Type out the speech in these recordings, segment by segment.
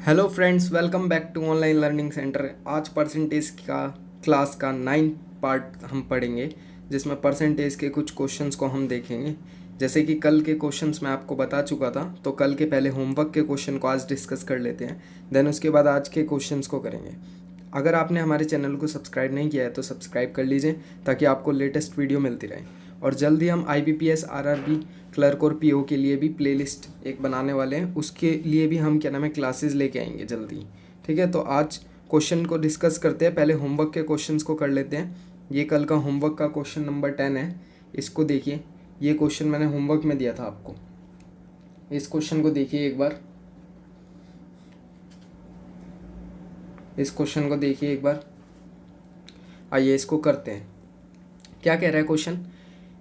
Hello friends, welcome back to online learning centre. आज percentage का class का 9 part हम पढ़ेंगे, जिसमें परसेंटेज के कुछ क्वेश्चंस को हम देखेंगे। जैसे कि कल के क्वेश्चंस मैं आपको बता चुका था, तो कल के पहले होमवर्क के क्वेश्चन को आज डिस्कस कर लेते हैं, देन उसके बाद आज के क्वेश्चंस को करेंगे। अगर आपने हमारे चैनल को सब्सक्राइब नहीं किया है तो सब्सक्राइब कर लीजिए, ताकि आपको लेटेस्ट वीडियो मिलती रहे। और जल्दी हम IBPS RRB क्लर्क और PO के लिए भी प्लेलिस्ट एक बनाने वाले हैं, उसके लिए भी हम क्या नाम है क्लासेस लेके आएंगे जल्दी। ठीक है, तो आज क्वेश्चन को डिस्कस करते हैं। पहले होमवर्क के क्वेश्चंस को कर लेते हैं। ये कल का होमवर्क का क्वेश्चन नंबर 10 है, इसको देखिए। ये क्वेश्चन मैंने होमवर्क में दिया था आपको, इस क्वेश्चन को देखिए एक बार। इस क्वेश्चन को देखिए एक बार। आइए इसको करते हैं। क्या कह रहा है question?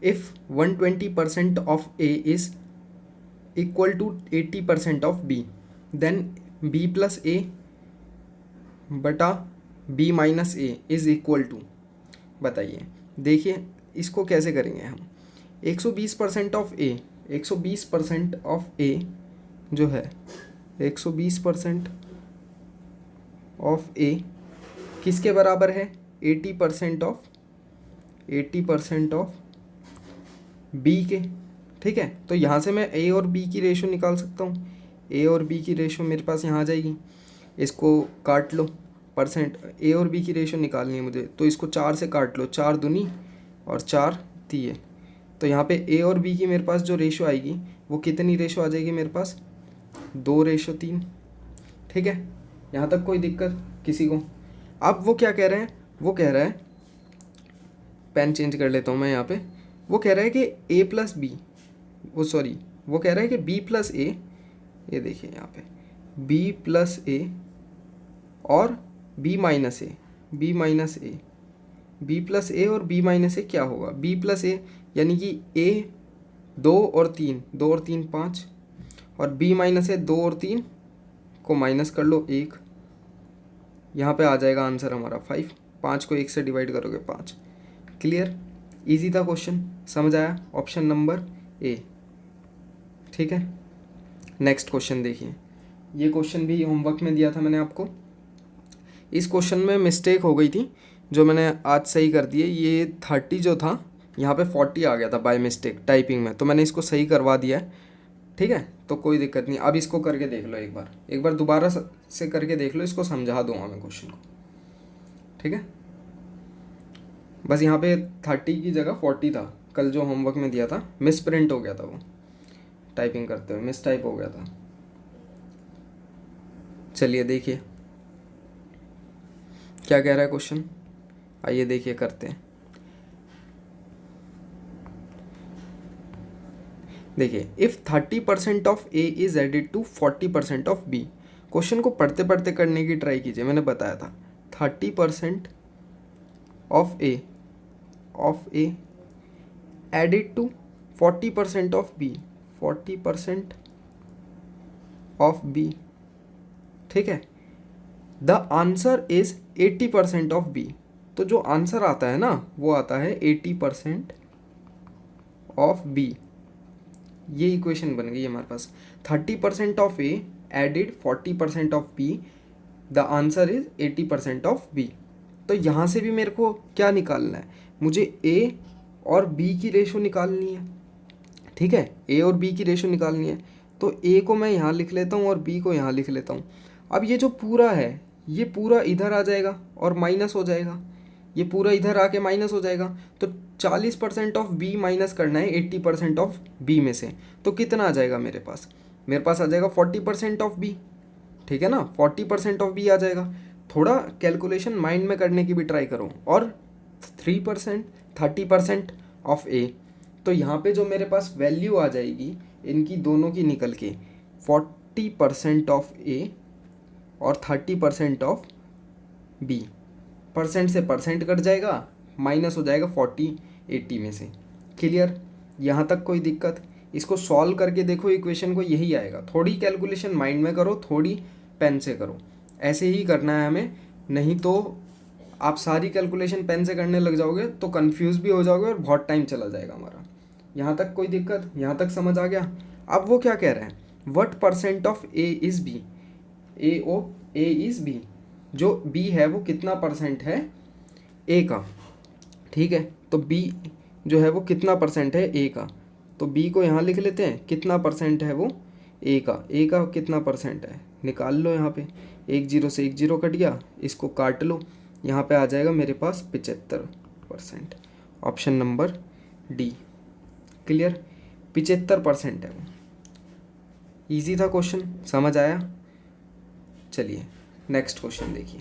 If 120% of A is equal to 80% of B, then B plus A बटा B minus A is equal to. बताइए, देखिए इसको कैसे करेंगे हम। 120% ऑफ A, 120% ऑफ A जो है 120% ऑफ A किसके बराबर है? 80% ऑफ B के। ठीक है, तो यहाँ से मैं A और B की रेशो निकाल सकता हूँ। A और B की रेशो मेरे पास यहाँ आ जाएगी, इसको काट लो। परसेंट A और B की रेशो निकालनी है मुझे, तो इसको 4 से काट लो, 4 दूनी और 4 तिये। तो यहाँ पे A और B की मेरे पास जो रेशो आएगी वो कितनी रेशो आ जाएगी मेरे पास? 2:3। ठीक है, यहाँ तक कोई दिक्कत किसी को? अब वो क्या कह रहे हैं? वो कह रहा है, पेन चेंज कर लेता हूँ मैं यहाँ पे। वो कह रहा है कि A प्लस बी, वो कह रहा है कि B प्लस A, ये देखिए यहाँ पे B प्लस A और B minus A, B minus A, B plus A और B माइनस A क्या होगा? B प्लस A यानी कि A 2 और 3, 2 और 3 5, और B माइनस A 2 और 3 को माइनस कर लो 1, यहाँ पे आ जाएगा आंसर हमारा 5। 5 को 1 से डिवाइड करोगे 5। क्लियर? इजी था क्वेश्चन, समझ आया? Option number A। ठीक है, नेक्स्ट क्वेश्चन देखिए। ये क्वेश्चन भी होमवर्क में दिया था मैंने आपको। इस क्वेश्चन में मिस्टेक हो गई थी, जो मैंने आज सही कर दी है। ये 30 जो था, यहाँ पे 40 आ गया था बाय मिस्टेक टाइपिंग में, तो मैंने इसको सही करवा दिया है। ठीक है, तो कोई दिक्कत नहीं। अब इसको करके देख लो एक बार दोबारा से करके देख लो, इसको समझा दूंगा मैं क्वेश्चन को। ठीक है, बस यहाँ पे 30 की जगह 40 था, कल जो होमवर्क में दिया था मिस प्रिंट हो गया था, वो टाइपिंग करते हुए मिस टाइप हो गया था। चलिए देखिए क्या कह रहा है क्वेश्चन। आइए देखिए करते हैं। देखिए, if 30% of A is added to 40% of B। Question को पढ़ते पढ़ते करने की ट्राई कीजिए, मैंने बताया था 30% of A added to 40% of B, 40% of B। ठीक है, the answer is 80% of B। तो जो आंसर आता है ना, वो आता है 80% ऑफ B। ये इक्वेशन बन गई हमारे पास। 30% of A added 40% of B, the answer is 80% of B। तो यहाँ से भी मेरे को क्या निकालना है? मुझे A और B की रेशो निकालनी है। ठीक है, A और B की रेशो निकालनी है, तो A को मैं यहाँ लिख लेता हूँ और B को यहाँ लिख लेता हूँ। अब ये जो पूरा है, ये पूरा इधर आ जाएगा और माइनस हो जाएगा, ये पूरा इधर आके माइनस हो जाएगा। तो 40% ऑफ B माइनस करना है 80% ऑफ B में से, तो कितना आ जाएगा मेरे पास? मेरे पास आ जाएगा 40% ऑफ B। ठीक है ना, 40% ऑफ B आ जाएगा। थोड़ा कैलकुलेशन माइंड में करने की भी ट्राई करो। और 3%, 30% ऑफ A, तो यहाँ पे जो मेरे पास वैल्यू आ जाएगी इनकी दोनों की निकल के, 40% ऑफ A और 30% ऑफ B। परसेंट से परसेंट कट जाएगा, माइनस हो जाएगा 40-80 में से। क्लियर? यहाँ तक कोई दिक्कत? इसको सॉल्व करके देखो इक्वेशन को, यही आएगा। थोड़ी कैलकुलेशन माइंड में करो, थोड़ी पेन से करो, ऐसे ही करना है हमें। नहीं तो आप सारी कैलकुलेशन पेन से करने लग जाओगे तो कंफ्यूज भी हो जाओगे और बहुत टाइम चला जाएगा हमारा। यहाँ तक कोई दिक्कत? यहाँ तक समझ आ गया? अब वो क्या कह रहे हैं? What percent of A is B। A is B, जो बी है वो कितना परसेंट है ए का, ठीक है। तो बी जो है वो कितना परसेंट है ए का, तो बी को यहाँ लिख लेते हैं, कितना परसेंट है वो ए का कितना परसेंट है निकाल लो यहाँ पे। 1 0 से 1 0 कट गया, इसको काट लो, यहाँ पे आ जाएगा मेरे पास 75%। Option number D. क्लियर, 75% है वो। ईजी था क्वेश्चन, समझ आया। चलिए नेक्स्ट क्वेश्चन देखिए,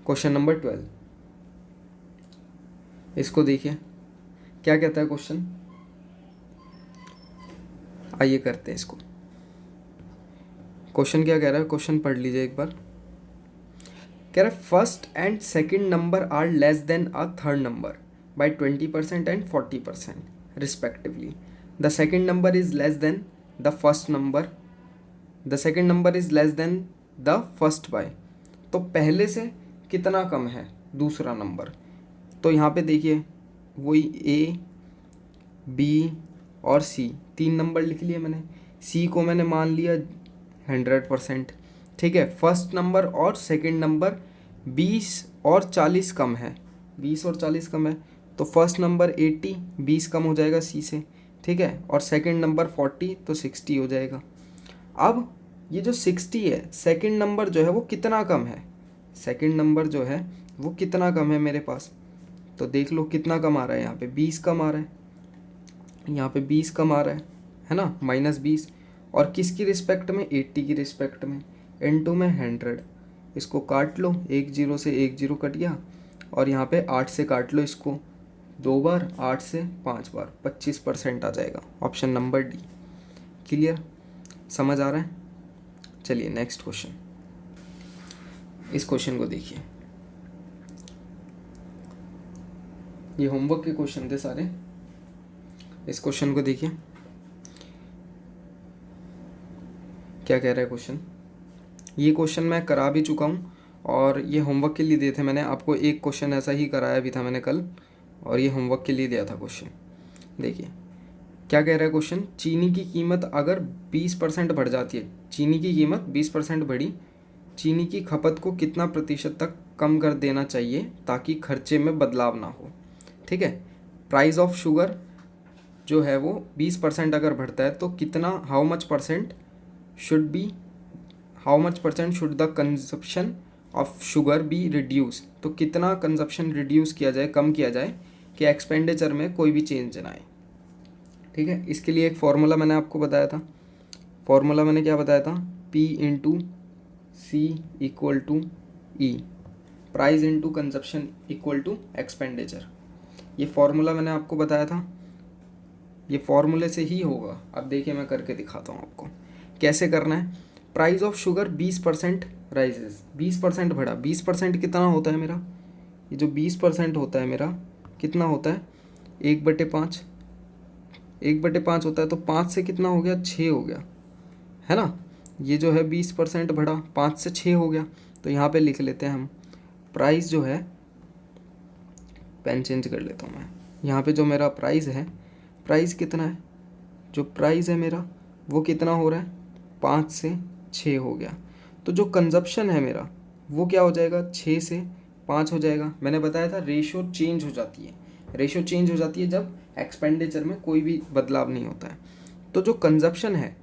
क्वेश्चन नंबर 12। इसको देखिए क्या कहता है क्वेश्चन, आइए करते हैं इसको। क्वेश्चन क्या कह रहा है, क्वेश्चन पढ़ लीजिए एक बार। कह रहा है first and second number are less than a third number by 20% and 40% respectively. The second number is less than the first number, the second number is less than the first by. तो पहले से कितना कम है दूसरा number. तो यहाँ पे देखिए वही ए बी और सी, 3 नंबर लिख लिए मैंने। सी को मैंने मान लिया 100%, ठीक है। फर्स्ट नंबर और सेकंड नंबर 20 और 40 कम है, 20 और 40 कम है, तो फर्स्ट नंबर 80, 20 कम हो जाएगा सी से, ठीक है। और सेकंड नंबर 40, तो 60 हो जाएगा। अब ये जो 60 है, सेकंड नंबर जो है वो कितना कम है, सेकंड नंबर जो है वो कितना कम है मेरे पास। तो देख लो कितना कम आ रहा है, यहाँ पे 20 कम आ रहा है, यहाँ पे 20 कम आ रहा है ना, -20। और किसकी रिस्पेक्ट में, 80 की रिस्पेक्ट में, इनटू में 100। इसको काट लो, 1 0 से 1 0 कट गया, और यहाँ पे 8 से काट लो इसको 2 बार, 8 से 5 बार, 25% आ जाएगा। Option number D. क्लियर, समझ आ रहा है। चलिए नेक्स्ट क्वेश्चन, इस क्वेश्चन को देखिए। ये होमवर्क के क्वेश्चन थे सारे, इस क्वेश्चन को देखिए क्या कह रहा है क्वेश्चन। ये क्वेश्चन मैं करा भी चुका हूँ, और ये होमवर्क के लिए दिए थे मैंने आपको। एक क्वेश्चन ऐसा ही कराया भी था मैंने कल, और ये होमवर्क के लिए दिया था क्वेश्चन। देखिए क्या कह रहा है क्वेश्चन। चीनी की कीमत अगर 20% बढ़ जाती है, चीनी की कीमत 20% बढ़ी, चीनी की खपत को कितना प्रतिशत तक कम कर देना चाहिए ताकि खर्चे में बदलाव ना हो, ठीक है। प्राइस ऑफ शुगर जो है वो 20% अगर बढ़ता है तो कितना, how much percent should the consumption of sugar be reduce. तो कितना कंजप्शन रिड्यूस किया जाए, कम किया जाए, कि एक्सपेंडिचर में कोई भी चेंज ना आए, ठीक है। इसके लिए एक फार्मूला मैंने आपको बताया था। फार्मूला मैंने क्या बताया था, P into C equal to E, price into consumption equal to expenditure. ये फार्मूला मैंने आपको बताया था, ये फार्मूले से ही होगा। अब देखिए मैं करके दिखाता हूँ आपको कैसे करना है। प्राइस ऑफ शुगर 20% राइजेस, 20% बढ़ा, 20% कितना होता है मेरा, ये जो 20% होता है मेरा कितना होता है, 1/5, 1/5 होता है। तो 5 से कितना हो गया, 6 हो गया, है ना। ये जो है 20% बढ़ा, 5 से 6 हो गया। तो यहाँ पे लिख लेते हैं हम, प्राइस जो है, पेन चेंज कर लेता हूँ मैं। यहाँ पे जो मेरा प्राइस है, प्राइस कितना है, जो प्राइस है मेरा वो कितना हो रहा है, 5 से 6 हो गया। तो जो कंजप्शन है मेरा वो क्या हो जाएगा, 6 से 5 हो जाएगा। मैंने बताया था रेशो चेंज हो जाती है, रेशो चेंज हो जाती है जब एक्सपेंडिचर में कोई भी बदलाव नहीं होता है। तो जो कंजप्शन है,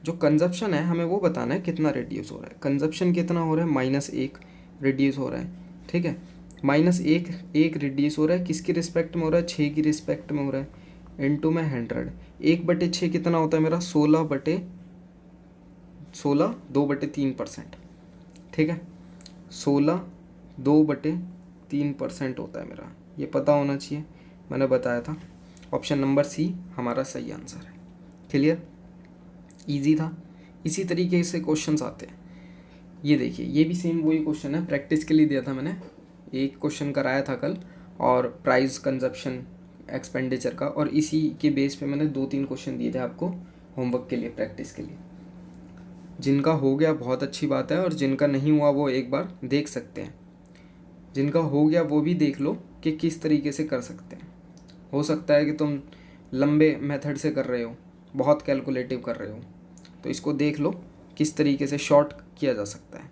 जो कंजप्शन है हमें वो बताना है कितना रिड्यूस हो रहा है। कंजप्शन कितना हो रहा है, -1 रिड्यूस हो रहा है, ठीक है। -1 1 रिड्यूस हो रहा है, किसकी रिस्पेक्ट में हो रहा है, 6 की रिस्पेक्ट में हो रहा है, इनटू में 100। 1/6 कितना होता है मेरा, 16 2/3%, ठीक है। 16 2/3% होता है मेरा, ये पता होना चाहिए, मैंने बताया था। ऑप्शन नंबर सी हमारा सही आंसर है। क्लियर, इजी था। इसी तरीके से क्वेश्चंस आते हैं। ये देखिए ये भी सेम वही क्वेश्चन है, प्रैक्टिस के लिए दिया था मैंने, एक क्वेश्चन कराया था कल, और प्राइस कंजप्शन एक्सपेंडिचर का, और इसी के बेस पे मैंने 2-3 क्वेश्चन दिए थे आपको होमवर्क के लिए, प्रैक्टिस के लिए। जिनका हो गया बहुत अच्छी बात है, और जिनका नहीं हुआ वो एक बार देख सकते हैं। जिनका हो गया वो भी देख लो कि किस तरीके से कर सकते हैं। हो सकता है कि तुम लंबे मेथड से कर रहे हो, बहुत कैलकुलेटिव कर रहे हो, तो इसको देख लो किस तरीके से शॉर्ट किया जा सकता है।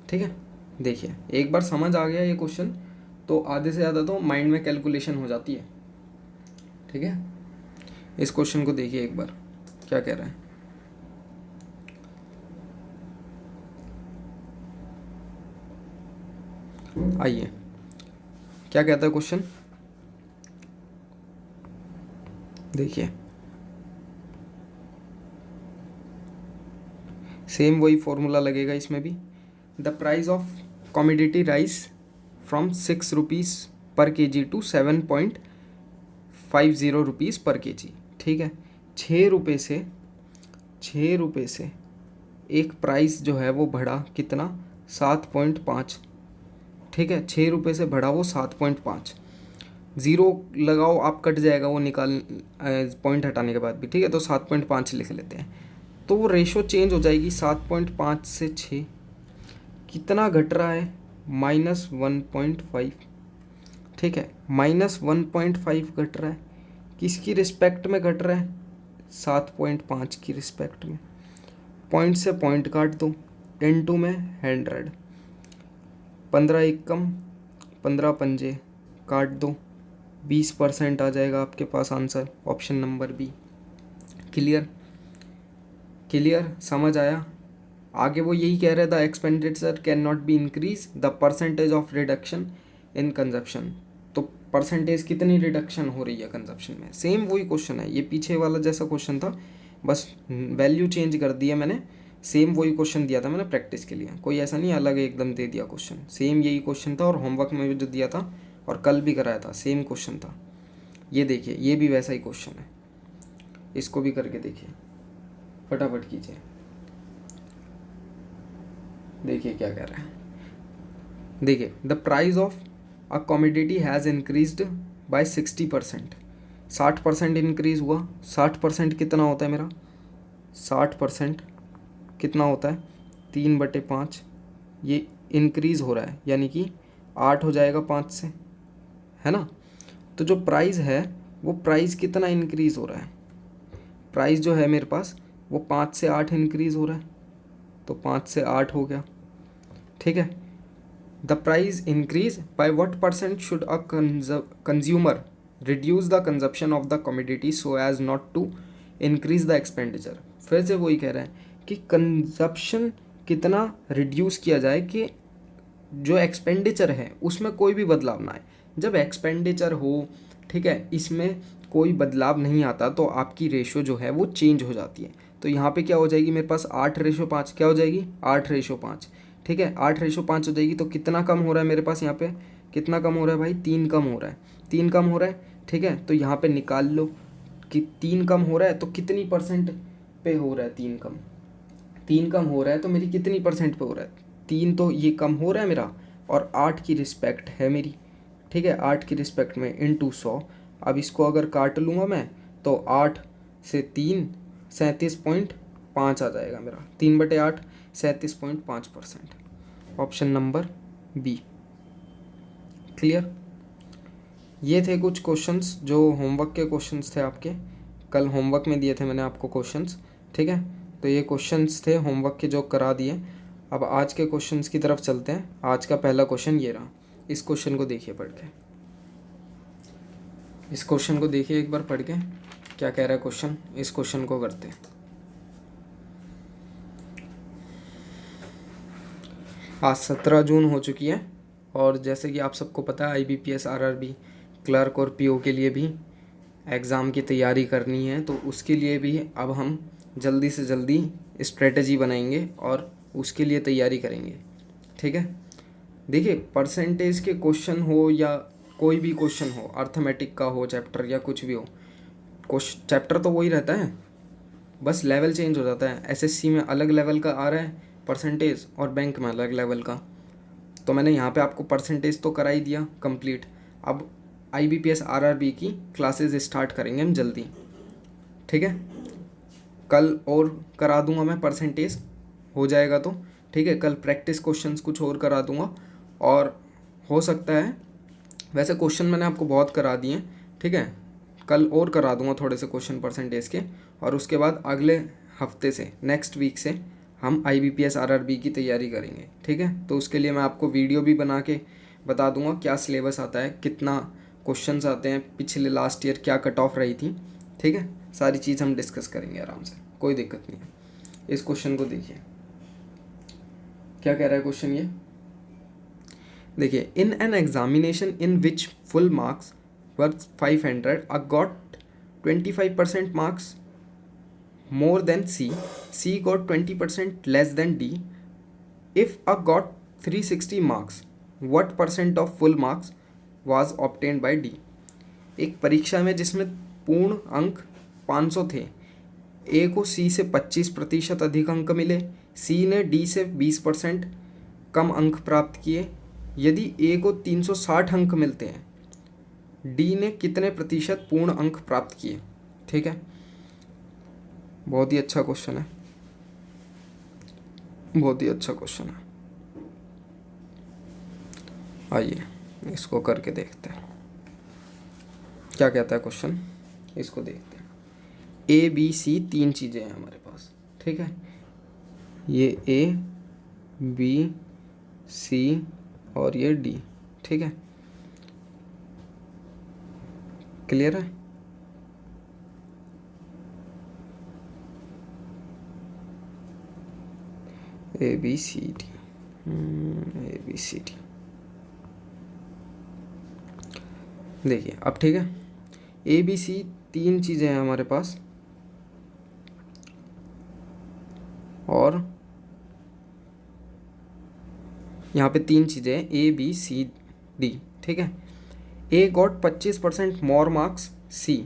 ठीक है, देखिए एक बार समझ आ गया ये क्वेश्चन तो आधे से ज़्यादा तो माइंड में कैलकुलेशन हो जाती है। ठीक है, इस क्वेश्चन को देखिए एक बार क्या कह रहा है। आइए क्या कहता है क्वेश्चन, देखिए सेम वही फॉर्मूला लगेगा इसमें भी। The price of commodity rice from 6 rupees पर केजी टू 7.50 रुपीज़ पर केजी। ठीक है, 6 रुपये से एक प्राइस जो है वो बढ़ा कितना, 7.5। ठीक है, 6 रुपये से बढ़ा वो 7.5। ज़ीरो लगाओ आप, कट जाएगा वो निकाल पॉइंट हटाने के बाद भी। ठीक है, तो 7.5 लिख लेते हैं। तो वो रेशो चेंज हो जाएगी 7.5 से 6, कितना घट रहा है, -1.5। ठीक है, -1.5 घट रहा है, किसकी रिस्पेक्ट में घट रहा है, 7.5 की रिस्पेक्ट में। पॉइंट से पॉइंट काट दो, इनटू में 100, 15 एक कम 15 पंजे काट दो, 20% आ जाएगा आपके पास answer, option number B. Clear, clear, समझ आया। आगे वो यही कह रहा था, expenditure can not be increase the percentage of reduction in consumption. तो परसेंटेज कितनी रिडक्शन हो रही है कंजप्शन में, सेम वही क्वेश्चन है, ये पीछे वाला जैसा क्वेश्चन था, बस वैल्यू चेंज कर दी है मैंने। सेम वही क्वेश्चन दिया था मैंने प्रैक्टिस के लिए, कोई ऐसा नहीं अलग एकदम दे दिया क्वेश्चन, सेम यही क्वेश्चन था और होमवर्क में भी जो दिया था और कल भी कराया था सेम क्वेश्चन था। ये देखिए ये भी वैसा ही क्वेश्चन है, इसको भी करके देखिए, फटाफट कीजिए। देखिए क्या कह रहा है, देखिए the price of a commodity has increased by 60%। 60% increase हुआ। 60% कितना होता है मेरा, 60% कितना होता है, 3/5। ये इंक्रीज़ हो रहा है यानी कि 8 हो जाएगा 5 से, है ना। तो जो प्राइस है वो प्राइस कितना इंक्रीज़ हो रहा है, प्राइस जो है मेरे पास वो 5 से 8 इंक्रीज़ हो रहा है, तो 5 से 8 हो गया। ठीक है, the price increase by what percent should a consumer reduce the consumption of the commodity so as not to increase the expenditure. फिर से वही कह रहे हैं कि कंजप्शन कितना रिड्यूस किया जाए कि जो एक्सपेंडिचर है उसमें कोई भी बदलाव ना आए। जब एक्सपेंडिचर हो, ठीक है, इसमें कोई बदलाव नहीं आता तो आपकी रेशो जो है वो चेंज हो जाती है। तो यहाँ पे क्या हो जाएगी मेरे पास 8:5, क्या हो जाएगी 8:5। ठीक है, 8:5 हो जाएगी। तो कितना कम हो रहा है मेरे पास यहाँ पे, कितना कम हो रहा है भाई, 3 कम हो रहा है, 3 कम हो रहा है। ठीक है, तो यहाँ पे निकाल लो कि 3 कम हो रहा है तो कितनी परसेंट पे हो रहा है, 3 कम, 3 कम हो रहा है तो मेरी कितनी परसेंट पे हो रहा है, 3 तो ये कम हो रहा है मेरा और 8 की रिस्पेक्ट है मेरी। ठीक है, 8 की रिस्पेक्ट में इंटू 100। अब इसको अगर काट लूँगा मैं तो 8 से 3 37.5 आ जाएगा मेरा, 3/8 37.5%, ऑप्शन नंबर बी। क्लियर, ये थे कुछ क्वेश्चंस जो होमवर्क के क्वेश्चंस थे आपके, कल होमवर्क में दिए थे मैंने आपको क्वेश्चंस। ठीक है, तो ये क्वेश्चंस थे होमवर्क के जो करा दिए। अब आज के क्वेश्चंस की तरफ चलते हैं। आज का पहला क्वेश्चन ये रहा, इस क्वेश्चन को देखिए पढ़ के, इस क्वेश्चन को देखिए एक बार पढ़ के क्या कह रहा है क्वेश्चन, इस क्वेश्चन को करते हैं। आज 17 जून हो चुकी है और जैसे कि आप सबको पता है IBPS RRB क्लर्क और PO के लिए भी एग्ज़ाम की तैयारी करनी है, तो उसके लिए भी अब हम जल्दी से जल्दी स्ट्रेटजी बनाएंगे और उसके लिए तैयारी करेंगे। ठीक है, देखिए परसेंटेज के क्वेश्चन हो या कोई भी क्वेश्चन हो, अर्थमेटिक का हो चैप्टर या कुछ भी हो, चैप्टर तो वही रहता है, बस लेवल चेंज हो जाता है। SSC में अलग लेवल का आ रहा है परसेंटेज और बैंक में अलग लेवल का। तो मैंने यहाँ पे आपको परसेंटेज तो करा ही दिया कंप्लीट। अब IBPS RRB की क्लासेस स्टार्ट करेंगे हम जल्दी। ठीक है, कल और करा दूंगा मैं परसेंटेज, हो जाएगा तो। ठीक है, कल प्रैक्टिस क्वेश्चंस कुछ और करा दूंगा और हो सकता है, वैसे क्वेश्चन मैंने आपको बहुत करा दिए। ठीक है, कल और करा दूंगा थोड़े से क्वेश्चन परसेंटेज के, और उसके बाद अगले हफ्ते से, नेक्स्ट वीक से हम IBPS RRB की तैयारी करेंगे, ठीक है। तो उसके लिए मैं आपको वीडियो भी बना के बता दूंगा क्या सिलेबस आता है, कितना क्वेश्चंस आते हैं, पिछले लास्ट ईयर क्या कट ऑफ रही थी, ठीक है। सारी चीज़ हम डिस्कस करेंगे आराम से, कोई दिक्कत नहीं है। इस क्वेश्चन को देखिए, क्या कह रहा है क्वेश्चन ये देखिए। इन an examination in which full marks were 500 a got 25% marks more than C got 20% less than D. If A got 360 marks, what percent of full marks was obtained by D? एक परीक्षा में जिसमें पूर्ण अंक 500 थे, ए को सी से 25% अधिक अंक मिले, सी ने डी से 20% कम अंक प्राप्त किए। यदि ए को 360 अंक मिलते हैं, डी ने कितने प्रतिशत पूर्ण अंक प्राप्त किए, ठीक है। बहुत ही अच्छा क्वेश्चन है, बहुत ही अच्छा क्वेश्चन है। आइए इसको करके देखते हैं क्या कहता है क्वेश्चन, इसको देखते हैं। ए बी सी 3 चीज़ें हैं हमारे पास, ठीक है। ये ए बी सी और ये डी, ठीक है। क्लियर है? A B C D, A B C D, देखिए अब, ठीक है। ए बी सी 3 चीज़ें हैं हमारे पास, और यहाँ पे 3 चीज़ें हैं, ए बी सी डी, ठीक है। ए गॉट 25% मोर मार्क्स सी,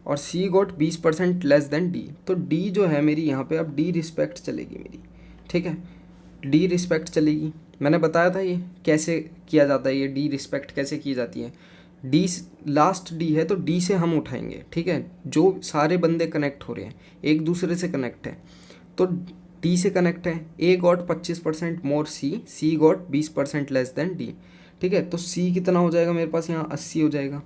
और सी गॉट 20% लेस देन डी। तो डी जो है मेरी यहाँ पे अब डी रिस्पेक्ट चलेगी मेरी, ठीक है। डी रिस्पेक्ट चलेगी, मैंने बताया था ये कैसे किया जाता है, ये डी रिस्पेक्ट कैसे की जाती है। डी लास्ट डी है तो डी से हम उठाएंगे, ठीक है। जो सारे बंदे कनेक्ट हो रहे हैं एक दूसरे से कनेक्ट है, तो डी से कनेक्ट है। ए गॉट 25% मोर सी गॉट 20% लेस देन डी, ठीक है। तो सी कितना हो जाएगा मेरे पास यहाँ 80 हो जाएगा,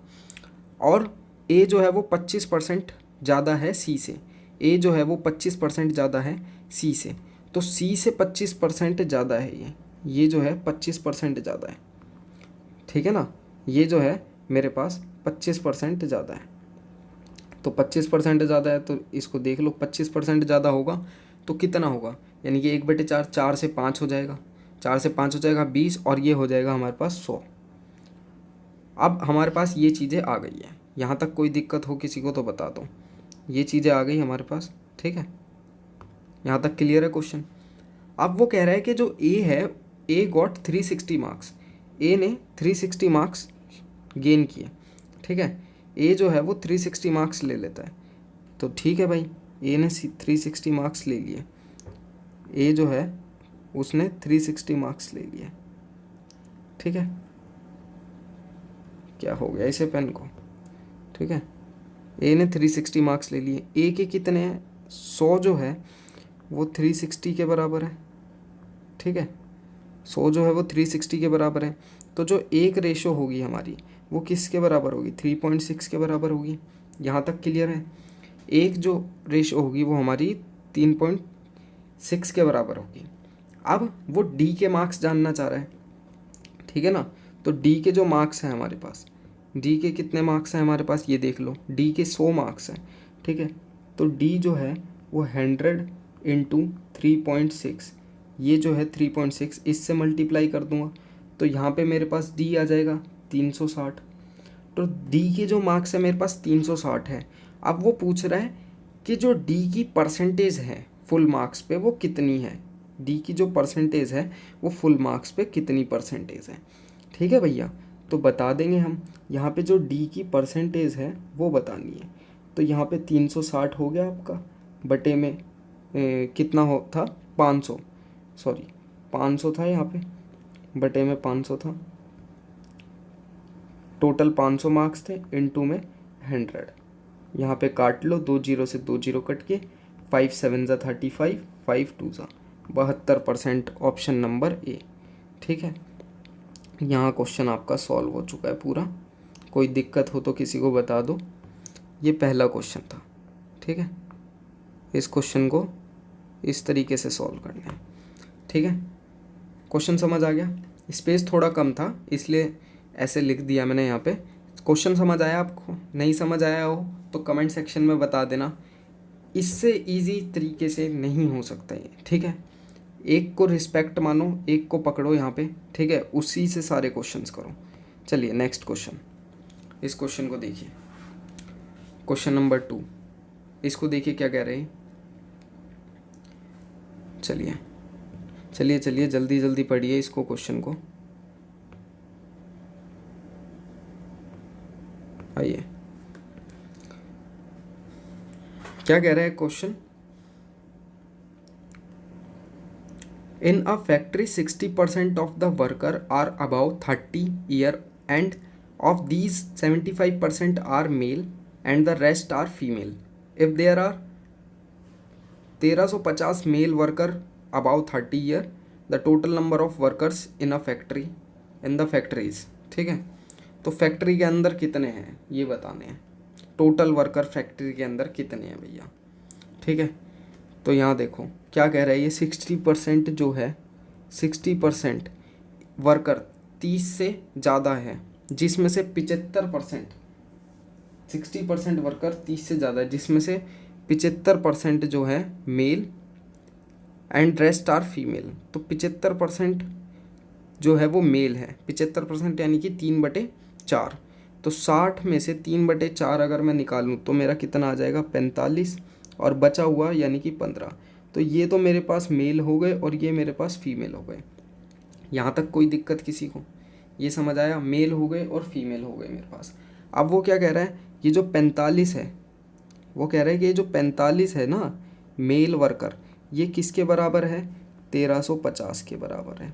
और ए जो है वो 25% ज़्यादा है सी से, ए जो है वो 25% ज़्यादा है सी से, तो सी से 25% ज़्यादा है ये जो है 25% ज़्यादा है, ठीक है ना। ये जो है मेरे पास 25% ज़्यादा है, तो 25% ज़्यादा है, तो इसको देख लो 25% ज़्यादा होगा तो कितना होगा, यानी कि 1/4, 4 से 5 हो जाएगा, 4 से 5 हो जाएगा 20, और ये हो जाएगा हमारे पास 100। अब हमारे पास ये चीज़ें आ गई है, यहाँ तक कोई दिक्कत हो किसी को तो बता दो। ये चीज़ें आ गई हमारे पास, ठीक है। यहाँ तक क्लियर है क्वेश्चन। अब वो कह रहा है कि जो ए है, ए गॉट 360 मार्क्स, ए ने 360 मार्क्स गेन किए, ठीक है। ए जो है वो 360 मार्क्स ले लेता है, तो ठीक है भाई, ए ने 360 मार्क्स ले लिए, ए जो है उसने 360 मार्क्स ले लिए, ठीक है। क्या हो गया इसे पेन को, ठीक है। ए ने 360 मार्क्स ले लिए, ए के कितने हैं, 100 जो है वो 360 के बराबर है, ठीक है। 100 जो है वो 360 के बराबर है, तो जो एक रेशो होगी हमारी वो किसके बराबर होगी, 3.6 के बराबर होगी। यहाँ तक क्लियर है। एक जो रेशो होगी वो हमारी 3.6 के बराबर होगी। अब वो डी के मार्क्स जानना चाह रहा है, ठीक है ना। तो डी के जो मार्क्स हैं हमारे पास, डी के कितने मार्क्स हैं हमारे पास, ये देख लो, डी के 100 मार्क्स हैं, ठीक है। तो डी जो है वो 100 इंटू 3.6, ये जो है 3.6, इससे मल्टीप्लाई कर दूंगा तो यहाँ पे मेरे पास डी आ जाएगा 360। तो डी के जो मार्क्स है मेरे पास 360 है। अब वो पूछ रहा है कि जो डी की परसेंटेज है फुल मार्क्स पे वो कितनी है, डी की जो परसेंटेज है वो फुल मार्क्स पे कितनी परसेंटेज है, ठीक है भैया। तो बता देंगे हम, यहाँ पे जो डी की परसेंटेज है वो बतानी है। तो यहाँ पे 360 हो गया आपका, बटे में कितना हो था 500, सॉरी 500 था यहाँ पे, बटे में 500 था, टोटल 500 मार्क्स थे, इनटू में 100। यहाँ पे काट लो, 2 जीरो से 2 जीरो कट के, 5 7 ज़ा 35, 5 2 ज़ा 72%, ऑप्शन नंबर ए, ठीक है। यहाँ क्वेश्चन आपका सॉल्व हो चुका है पूरा, कोई दिक्कत हो तो किसी को बता दो। ये पहला क्वेश्चन था, ठीक है। इस क्वेश्चन को इस तरीके से सॉल्व करना है, ठीक है। क्वेश्चन समझ आ गया? स्पेस थोड़ा कम था इसलिए ऐसे लिख दिया मैंने यहाँ पे। क्वेश्चन समझ आया आपको? नहीं समझ आया हो तो कमेंट सेक्शन में बता देना। इससे इजी तरीके से नहीं हो सकता ये, ठीक है। एक को रिस्पेक्ट मानो, एक को पकड़ो यहाँ पे, ठीक है, उसी से सारे क्वेश्चंस करो। चलिए नेक्स्ट क्वेश्चन, इस क्वेश्चन को देखिए, क्वेश्चन नंबर 2। इसको देखिए क्या कह रहे हैं। चलिए चलिए चलिए जल्दी जल्दी पढ़िए इसको, क्वेश्चन को। आइए, क्या कह रहा है question. In a factory, 60% of the workers are above 30 years, and of these 75% are male and the rest are female. If there are 1350 male workers above 30 years, the total number of workers in a factory in the factories, ठीक है। तो factory के अंदर कितने हैं ये बताने हैं। टोटल वर्कर फैक्ट्री के अंदर कितने हैं भैया, ठीक है। तो यहाँ देखो क्या कह रहा है ये, 60% जो है, 60% वर्कर 30 से ज़्यादा है, जिसमें से 75%, 60% वर्कर 30 से ज़्यादा है, जिसमें से 75% जो है male and rest are female. तो 75% जो है वो मेल है, 75% यानी कि 3/4। तो 60 में से 3/4 अगर मैं निकालूँ तो मेरा कितना आ जाएगा, 45, और बचा हुआ यानी कि 15। तो ये तो मेरे पास मेल हो गए और ये मेरे पास फीमेल हो गए। यहाँ तक कोई दिक्कत किसी को? ये समझ आया? मेल हो गए और फीमेल हो गए मेरे पास। अब वो क्या कह रहा है, ये जो 45 है, वो कह रहा है कि ये जो 45 है ना मेल वर्कर, ये किसके बराबर है, 1350 के बराबर है,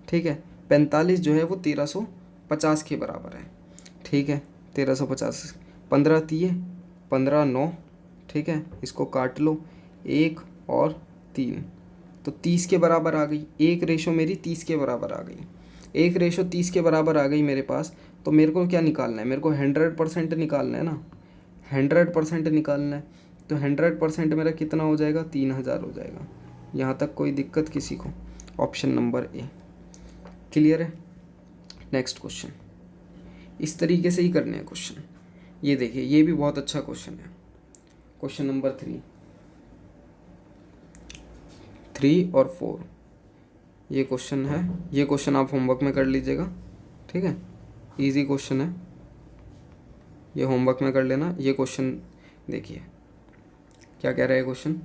ठीक है। 45 जो है वो 1350 के बराबर है, ठीक है। 1350, 15 3 15 9, ठीक है। इसको काट लो, 1 और 3, तो 30 के बराबर आ गई। एक रेशो मेरी 30 के बराबर आ गई, एक रेशो 30 के बराबर आ गई मेरे पास। तो मेरे को क्या निकालना है, मेरे को 100% निकालना है ना, 100% निकालना है। तो 100% मेरा कितना हो जाएगा, 3000 हो जाएगा। यहाँ तक कोई दिक्कत किसी को? ऑप्शन नंबर ए क्लियर है। नेक्स्ट क्वेश्चन, इस तरीके से ही करने हैं क्वेश्चन। ये देखिए, ये भी बहुत अच्छा क्वेश्चन है। क्वेश्चन नंबर 3 और 4 ये क्वेश्चन है। ये क्वेश्चन आप होमवर्क में कर लीजिएगा, ठीक है। इजी क्वेश्चन है, ये होमवर्क में कर लेना। ये क्वेश्चन देखिए क्या कह रहा है क्वेश्चन।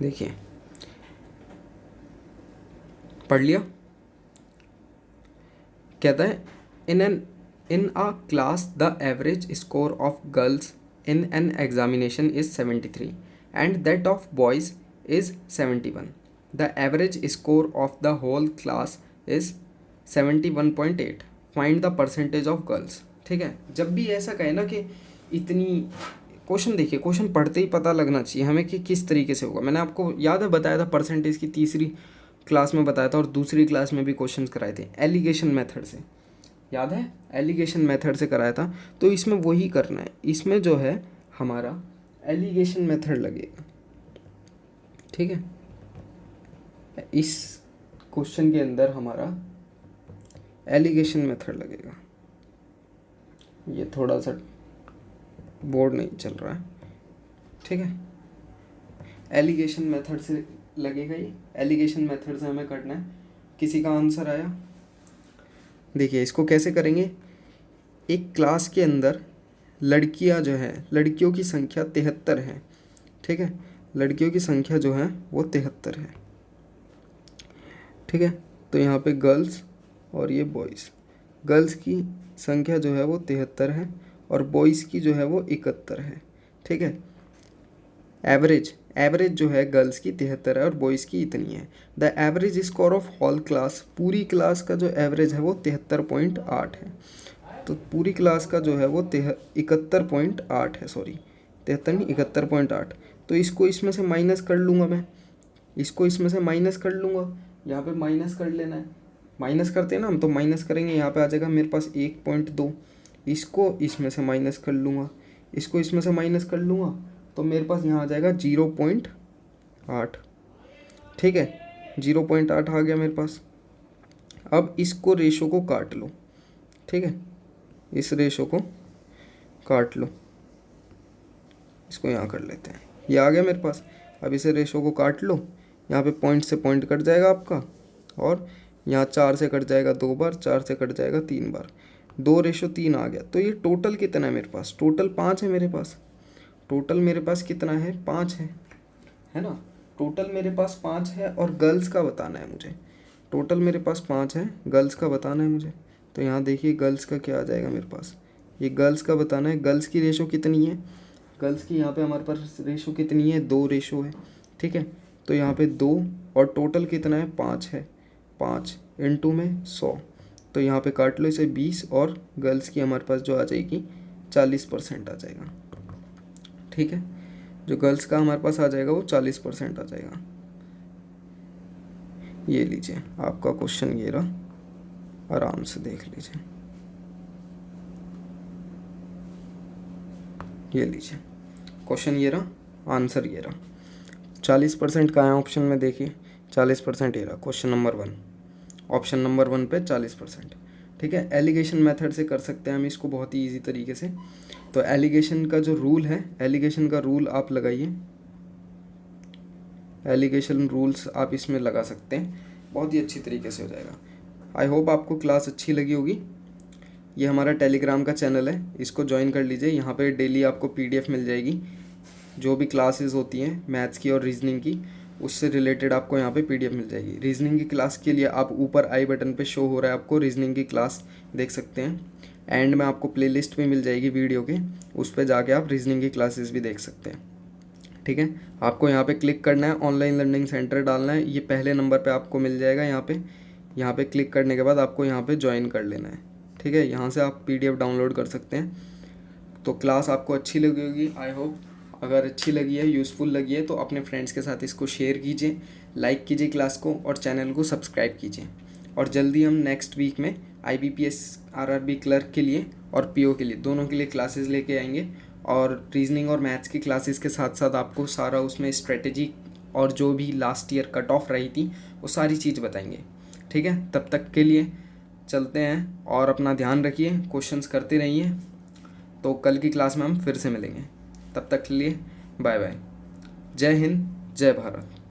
देखिए, पढ़ लिया? कहता है in a class the average score of girls in an examination is 73 and that of boys is 71। The average score of the whole class is 71.8। Find the percentage of girls, ठीक है। जब भी ऐसा कहे ना कि इतनी, क्वेश्चन देखिए, क्वेश्चन पढ़ते ही पता लगना चाहिए हमें कि किस तरीके से होगा। मैंने आपको याद है बताया था परसेंटेज की, तीसरी क्लास में बताया था, और दूसरी क्लास में भी क्वेश्चंस कराए थे एलिगेशन मेथड से, याद है? एलिगेशन मेथड से कराया था। तो इसमें वही करना है, इसमें जो है हमारा एलिगेशन मेथड लगेगा, ठीक है। इस क्वेश्चन के अंदर हमारा एलिगेशन मेथड लगेगा। ये थोड़ा सा बोर्ड नहीं चल रहा है, ठीक है। एलिगेशन मेथड से लगेगा, ये एलिगेशन मेथड से हमें करना है। किसी का आंसर आया? देखिए इसको कैसे करेंगे। एक क्लास के अंदर लड़कियां जो है, लड़कियों की संख्या 73 है, ठीक है। लड़कियों की संख्या जो है वो 73 है, ठीक है। तो यहाँ पे गर्ल्स और ये बॉयज़, गर्ल्स की संख्या जो है वो 73 है और बॉयज़ की जो है वो 71 है, ठीक है। एवरेज जो है गर्ल्स की 73 है और बॉयज़ की इतनी है। The average score of whole class, पूरी क्लास का जो एवरेज है वो 73.8 है। तो पूरी क्लास का जो है वो 71.8 है, सॉरी 73 नहीं 71.8। तो तो इसको इसमें से माइनस कर लूँगा मैं, इसको इसमें से माइनस कर लूँगा, यहाँ पे माइनस कर लेना है, माइनस करते हैं ना हम, तो माइनस करेंगे, यहाँ पे आ जाएगा मेरे पास 1.2, इसको इसमें से माइनस कर लूँगा, इसको इसमें से माइनस कर लूँगा, तो मेरे पास यहाँ आ जाएगा 0.8। ठीक है, 0.8 आ गया मेरे पास। अब इसको रेशो को काट लो, ठीक है, इस रेशो को काट लो, इसको यहाँ कर लेते हैं, ये आ गया मेरे पास। अब इसे रेशो को काट लो, यहाँ पे पॉइंट से पॉइंट कट जाएगा आपका, और यहाँ 4 से कट जाएगा 2 बार, 4 से कट जाएगा 3 बार, 2:3 आ गया। तो ये टोटल कितना है मेरे पास, टोटल 5 है मेरे पास, टोटल मेरे पास कितना है, 5 है ना, टोटल मेरे पास 5 है, और गर्ल्स का बताना है मुझे, टोटल मेरे पास 5 है, गर्ल्स का बताना है मुझे। तो यहाँ देखिए गर्ल्स का क्या आ जाएगा मेरे पास, ये गर्ल्स का बताना है, गर्ल्स की रेशो कितनी है, गर्ल्स की यहाँ पे हमारे पास रेशो कितनी है, 2 रेशो है, ठीक है। तो यहाँ पे 2, और टोटल कितना है, 5 है, 5 इंटू में 100, तो यहाँ पे काट लो इसे 20, और गर्ल्स की हमारे पास जो आ जाएगी 40% आ जाएगा, ठीक है। जो गर्ल्स का हमारे पास आ जाएगा वो 40% आ जाएगा। ये लीजिए आपका क्वेश्चन ये रहा, आराम से देख लीजिए, ये लीजिए क्वेश्चन ये रहा, आंसर ये रहा। 40% कहाँ है ऑप्शन में, देखिए 40% ये रहा, क्वेश्चन नंबर 1, ऑप्शन नंबर 1 पे 40%, ठीक है। एलिगेशन मेथड से कर सकते हैं हम इसको बहुत ही ईजी तरीके से। तो एलिगेशन का जो रूल है, एलिगेशन का रूल आप लगाइए, एलिगेशन रूल्स आप इसमें लगा सकते हैं, बहुत ही अच्छी तरीके से हो जाएगा। आई होप आपको क्लास अच्छी लगी होगी। ये हमारा टेलीग्राम का चैनल है, इसको ज्वाइन कर लीजिए, यहाँ पे डेली आपको PDF मिल जाएगी, जो भी क्लासेस होती हैं मैथ्स की और रीजनिंग की, उससे रिलेटेड आपको यहाँ पे PDF मिल जाएगी। रीजनिंग की क्लास के लिए आप ऊपर आई बटन पे शो हो रहा है, आपको रीजनिंग की क्लास देख सकते हैं। एंड में आपको प्लेलिस्ट भी मिल जाएगी वीडियो के, उस पर जाके आप रीजनिंग की क्लासेस भी देख सकते हैं, ठीक है। आपको यहाँ पे क्लिक करना है, ऑनलाइन लर्निंग सेंटर डालना है, ये पहले नंबर पे आपको मिल जाएगा। यहाँ पे क्लिक करने के बाद आपको यहाँ पे ज्वाइन कर लेना है, ठीक है। यहाँ से आप PDF डाउनलोड कर सकते हैं। तो क्लास आपको अच्छी लगी होगी, आई होप। अगर अच्छी लगी है, यूज़फुल लगी है, तो अपने फ्रेंड्स के साथ इसको शेयर कीजिए, लाइक कीजिए क्लास को, और चैनल को सब्सक्राइब कीजिए। और जल्दी हम नेक्स्ट वीक में IBPS RRB क्लर्क के लिए और PO के लिए, दोनों के लिए क्लासेस लेके आएंगे। और रीजनिंग और मैथ्स की क्लासेस के साथ साथ आपको सारा उसमें स्ट्रेटेजी और जो भी लास्ट ईयर कट ऑफ रही थी वो सारी चीज़ बताएंगे, ठीक है। तब तक के लिए चलते हैं, और अपना ध्यान रखिए, क्वेश्चंस करते रहिए। तो कल की क्लास में हम फिर से मिलेंगे, तब तक के लिए बाय बाय। जय हिंद, जय भारत।